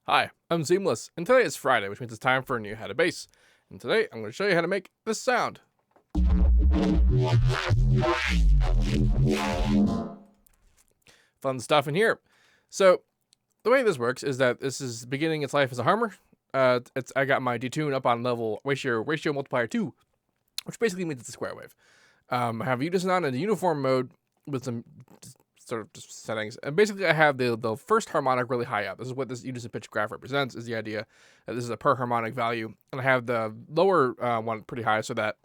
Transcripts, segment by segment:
Hi, I'm Seamless, and today is Friday, which means it's time for a new How to Bass. And today, I'm going to show you how to make this sound. Fun stuff in here. So, the way this works is that this is beginning its life as a harmor. I got my detune up on level ratio multiplier 2, which basically means it's a square wave. I have unison on in the uniform mode with some sort of just settings, and basically I have the first harmonic really high up. This is what this unison pitch graph represents, is the idea that this is a per harmonic value, and I have the lower one pretty high so that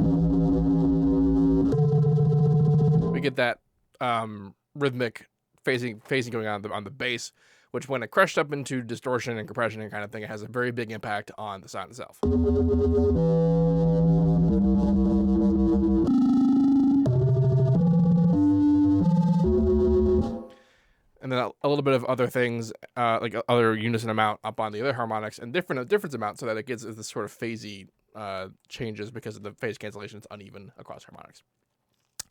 we get that rhythmic phasing going on the bass, which when it crushed up into distortion and compression and kind of thing, it has a very big impact on the sound itself. And then a little bit of other things, like other unison amount up on the other harmonics and difference amount, so that it gets this sort of phasey changes because of the phase cancellation. It's uneven across harmonics.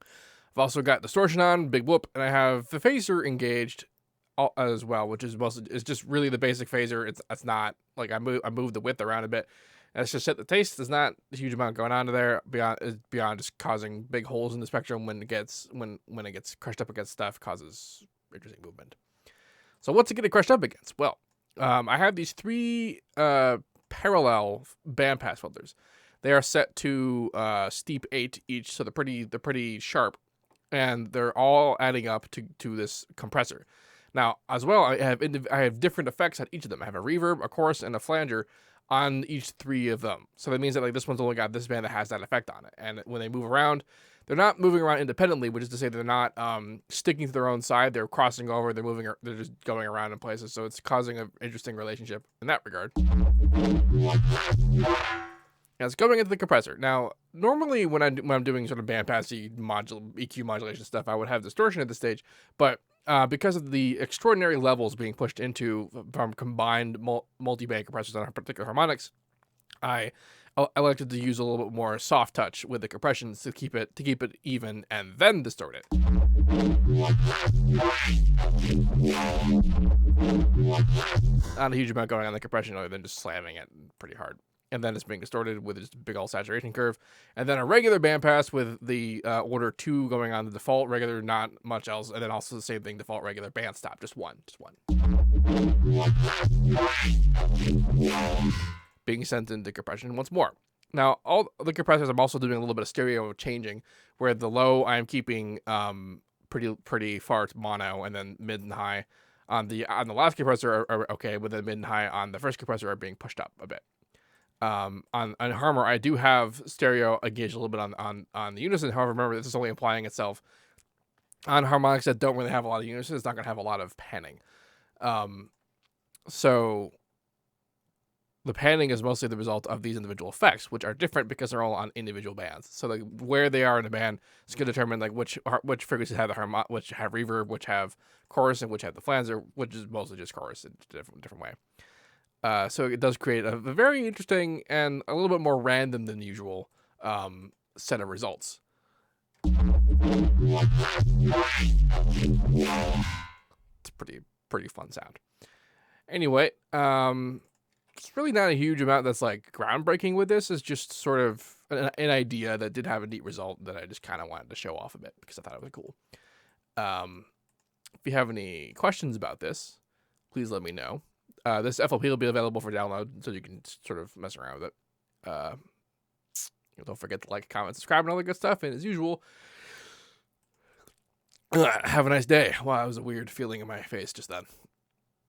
I've also got distortion on, big whoop, and I have the phaser engaged as well, which is just really the basic phaser. It's not like I move the width around a bit. That's just set the taste. There's not a huge amount going on there beyond just causing big holes in the spectrum when it gets crushed up against stuff, causes interesting movement. So what's it get crushed up against? Well, I have these three parallel bandpass filters. They are set to steep 8 each, so they're pretty sharp, and they're all adding up to this compressor. Now, as well, I have different effects on each of them. I have a reverb, a chorus, and a flanger on each three of them. So that means that like this one's only got this band that has that effect on it, and when they move around, they're not moving around independently, which is to say they're not sticking to their own side. They're crossing over. They're just going around in places. So it's causing an interesting relationship in that regard. Now it's going into the compressor. Now, normally when I'm doing sort of bandpassy EQ modulation stuff, I would have distortion at this stage, but because of the extraordinary levels being pushed into from combined multi-band compressors on particular harmonics, I elected to use a little bit more soft touch with the compressions to keep it even and then distort it. Not a huge amount going on the compression other than just slamming it pretty hard. And then it's being distorted with just a big old saturation curve. And then a regular bandpass with the order 2 going on the default, regular, not much else. And then also the same thing, default, regular, band stop, just one. Being sent into compression once more. Now, all the compressors, I'm also doing a little bit of stereo changing, where the low I'm keeping pretty far to mono, and then mid and high on the last compressor are okay, but the mid and high on the first compressor are being pushed up a bit. On Harmor, I do have stereo engaged a little bit on the unison. However, remember, this is only applying itself on harmonics that don't really have a lot of unison. It's not going to have a lot of panning. So the panning is mostly the result of these individual effects, which are different because they're all on individual bands. So like where they are in the band is going to determine like which frequencies have the which have reverb, which have chorus, and which have the flanger, which is mostly just chorus in a different way. So it does create a very interesting and a little bit more random than usual set of results. It's a pretty fun sound. Anyway, it's really not a huge amount that's like groundbreaking with this. It's just sort of an idea that did have a neat result that I just kind of wanted to show off a bit because I thought it was cool. If you have any questions about this, please let me know. This FLP will be available for download, so you can sort of mess around with it. Don't forget to like, comment, subscribe, and all that good stuff. And as usual, have a nice day. Wow, that was a weird feeling in my face just then.